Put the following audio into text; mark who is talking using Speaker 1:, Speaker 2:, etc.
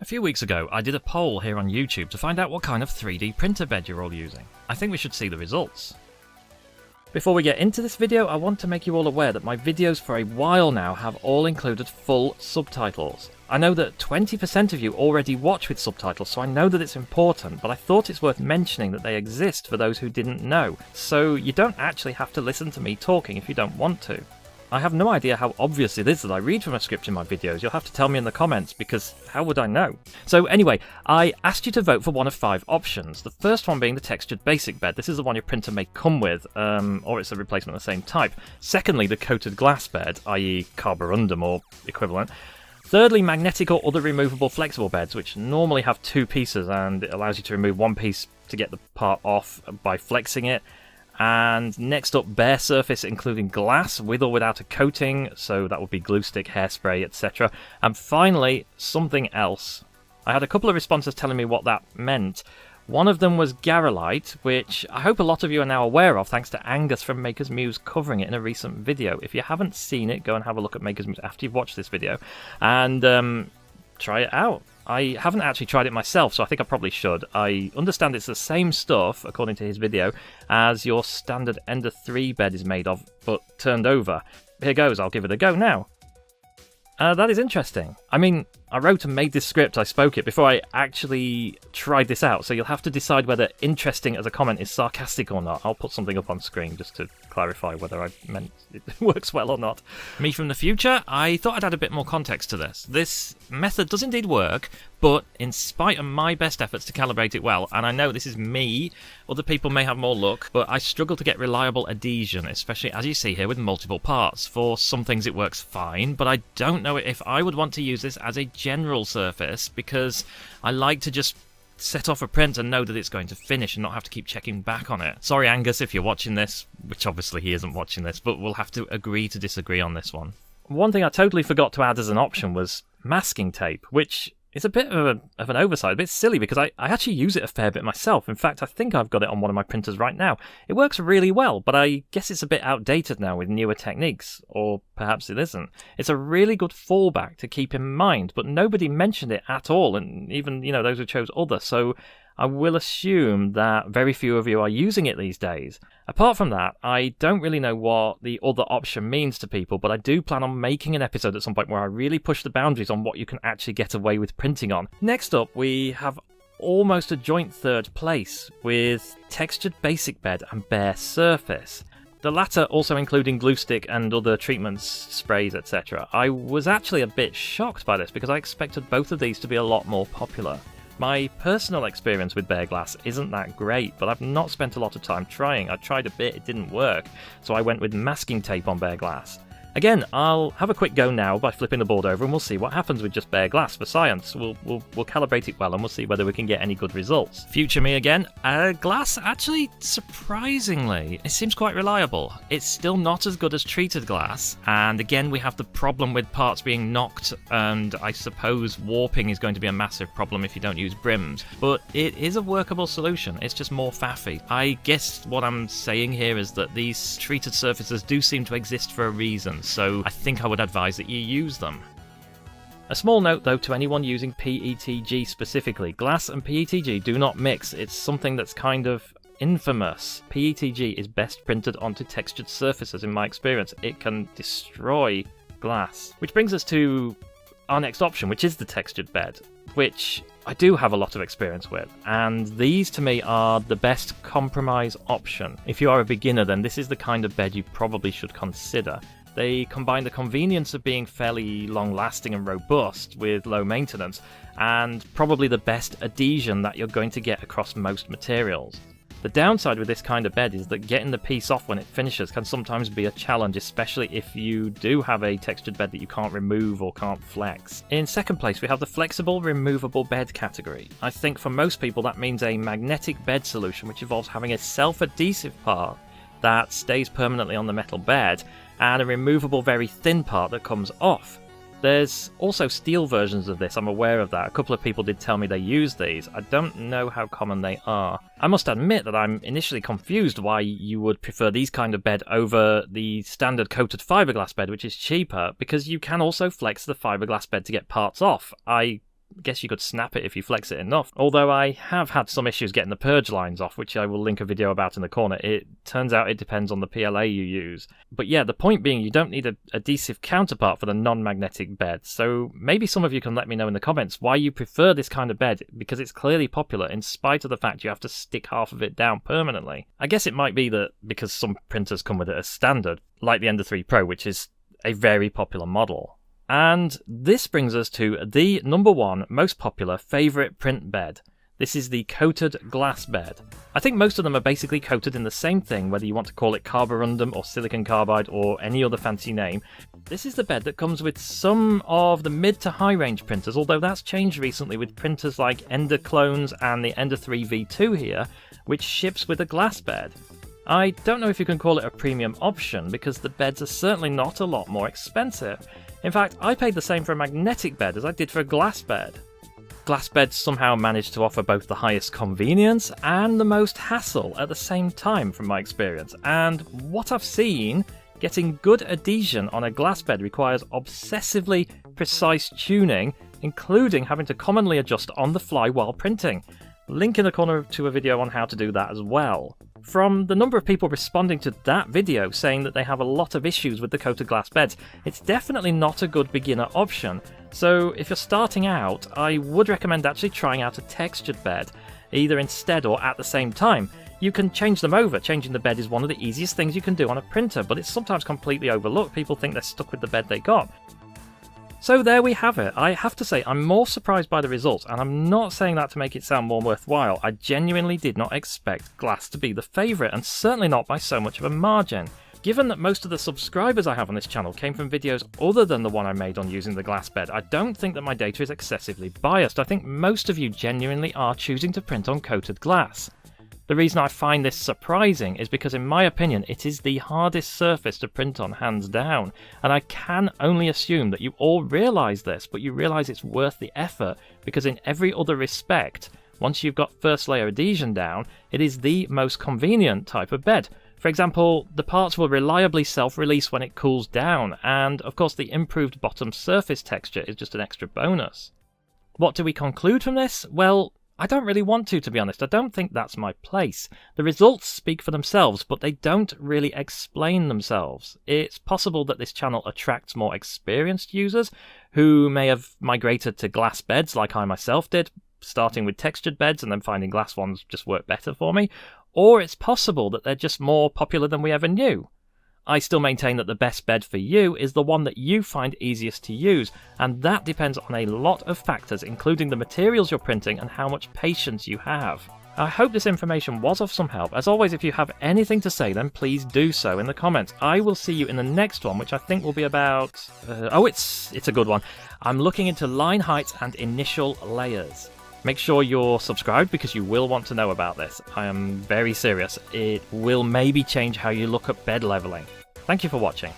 Speaker 1: A few weeks ago, I did a poll here on YouTube to find out what kind of 3D printer bed you're all using. I think we should see the results. Before we get into this video, I want to make you all aware that my videos for a while now have all included full subtitles. I know that 20% of you already watch with subtitles, so I know that it's important, but I thought it's worth mentioning that they exist for those who didn't know, so you don't actually have to listen to me talking if you don't want to. I have no idea how obvious it is that I read from a script in my videos. You'll have to tell me in the comments, because how would I know? So anyway, I asked you to vote for one of 5 options. The first one being the textured basic bed. This is the one your printer may come with, or it's a replacement of the same type. Secondly, the coated glass bed, i.e. carborundum or equivalent. Thirdly, magnetic or other removable flexible beds, which normally have 2 pieces, and it allows you to remove one piece to get the part off by flexing it. And next up, bare surface, including glass, with or without a coating, so that would be glue stick, hairspray, etc. And finally, something else. I had a couple of responses telling me what that meant. One of them was Garolite, which I hope a lot of you are now aware of, thanks to Angus from Maker's Muse covering it in a recent video. If you haven't seen it, go and have a look at Maker's Muse after you've watched this video, and try it out. I haven't actually tried it myself, so I think I probably should. I understand it's the same stuff, according to his video, as your standard Ender 3 bed is made of, but turned over. Here goes, I'll give it a go now. That is interesting. I mean, I wrote and made this script, I spoke it, before I actually tried this out, so you'll have to decide whether interesting as a comment is sarcastic or not. I'll put something up on screen just to clarify whether I meant it works well or not. Me from the future, I thought I'd add a bit more context to this. This method does indeed work, but in spite of my best efforts to calibrate it well, and I know this is me, other people may have more luck, but I struggle to get reliable adhesion, especially as you see here with multiple parts. For some things it works fine, but I don't know if I would want to use this as a general surface, because I like to just set off a print and know that it's going to finish and not have to keep checking back on it. Sorry Angus if you're watching this, which obviously he isn't watching this, but we'll have to agree to disagree on this one. One thing I totally forgot to add as an option was masking tape, which is a bit of an oversight, a bit silly, because I actually use it a fair bit myself. In fact, I think I've got it on one of my printers right now. It works really well, but I guess it's a bit outdated now with newer techniques, or perhaps it isn't. It's a really good fallback to keep in mind, but nobody mentioned it at all, and even, those who chose other, so I will assume that very few of you are using it these days. Apart from that, I don't really know what the other option means to people, but I do plan on making an episode at some point where I really push the boundaries on what you can actually get away with printing on. Next up, we have almost a joint third place with textured basic bed and bare surface. The latter also including glue stick and other treatments, sprays, etc. I was actually a bit shocked by this because I expected both of these to be a lot more popular. My personal experience with bare glass isn't that great, but I've not spent a lot of time trying. I tried a bit, it didn't work, so I went with masking tape on bare glass. Again, I'll have a quick go now by flipping the board over and we'll see what happens with just bare glass for science. We'll calibrate it well and we'll see whether we can get any good results. Future me again. Glass, actually, surprisingly, it seems quite reliable. It's still not as good as treated glass, and again we have the problem with parts being knocked, and I suppose warping is going to be a massive problem if you don't use brims, but it is a workable solution. It's just more faffy. I guess what I'm saying here is that these treated surfaces do seem to exist for a reason, so I think I would advise that you use them. A small note though to anyone using PETG specifically, glass and PETG do not mix. It's something that's kind of infamous. PETG is best printed onto textured surfaces in my experience. It can destroy glass. Which brings us to our next option, which is the textured bed, which I do have a lot of experience with, and these to me are the best compromise option. If you are a beginner, then this is the kind of bed you probably should consider. They combine the convenience of being fairly long-lasting and robust with low maintenance, and probably the best adhesion that you're going to get across most materials. The downside with this kind of bed is that getting the piece off when it finishes can sometimes be a challenge, especially if you do have a textured bed that you can't remove or can't flex. In second place, we have the flexible removable bed category. I think for most people that means a magnetic bed solution which involves having a self-adhesive part that stays permanently on the metal bed and a removable very thin part that comes off. There's also steel versions of this, I'm aware of that. A couple of people did tell me they use these. I don't know how common they are. I must admit that I'm initially confused why you would prefer these kind of bed over the standard coated fiberglass bed, which is cheaper, because you can also flex the fiberglass bed to get parts off. I guess you could snap it if you flex it enough. Although I have had some issues getting the purge lines off, which I will link a video about in the corner. It turns out it depends on the PLA you use. But yeah, the point being you don't need an adhesive counterpart for the non-magnetic bed. So maybe some of you can let me know in the comments why you prefer this kind of bed, because it's clearly popular in spite of the fact you have to stick half of it down permanently. I guess it might be that because some printers come with it as standard, like the Ender 3 Pro, which is a very popular model. And this brings us to the number one most popular favourite print bed. This is the coated glass bed. I think most of them are basically coated in the same thing, whether you want to call it carborundum or silicon carbide or any other fancy name. This is the bed that comes with some of the mid to high range printers, although that's changed recently with printers like Ender Clones and the Ender 3 V2 here, which ships with a glass bed. I don't know if you can call it a premium option, because the beds are certainly not a lot more expensive. In fact, I paid the same for a magnetic bed as I did for a glass bed. Glass beds somehow manage to offer both the highest convenience and the most hassle at the same time from my experience, and what I've seen, getting good adhesion on a glass bed requires obsessively precise tuning, including having to commonly adjust on the fly while printing. Link in the corner to a video on how to do that as well. From the number of people responding to that video saying that they have a lot of issues with the coated glass beds, it's definitely not a good beginner option. So if you're starting out, I would recommend actually trying out a textured bed, either instead or at the same time. You can change them over. Changing the bed is one of the easiest things you can do on a printer, but it's sometimes completely overlooked. People think they're stuck with the bed they got. So there we have it. I have to say, I'm more surprised by the results, and I'm not saying that to make it sound more worthwhile. I genuinely did not expect glass to be the favourite, and certainly not by so much of a margin. Given that most of the subscribers I have on this channel came from videos other than the one I made on using the glass bed, I don't think that my data is excessively biased. I think most of you genuinely are choosing to print on coated glass. The reason I find this surprising is because, in my opinion, it is the hardest surface to print on, hands down, and I can only assume that you all realise this, but you realise it's worth the effort, because in every other respect, once you've got first layer adhesion down, it is the most convenient type of bed. For example, the parts will reliably self-release when it cools down, and of course the improved bottom surface texture is just an extra bonus. What do we conclude from this? Well, I don't really want to be honest. I don't think that's my place. The results speak for themselves, but they don't really explain themselves. It's possible that this channel attracts more experienced users who may have migrated to glass beds like I myself did, starting with textured beds and then finding glass ones just work better for me. Or it's possible that they're just more popular than we ever knew. I still maintain that the best bed for you is the one that you find easiest to use, and that depends on a lot of factors, including the materials you're printing and how much patience you have. I hope this information was of some help. As always, if you have anything to say, then please do so in the comments. I will see you in the next one, which I think will be about... it's a good one. I'm looking into line heights and initial layers. Make sure you're subscribed because you will want to know about this. I am very serious. It will maybe change how you look at bed leveling. Thank you for watching.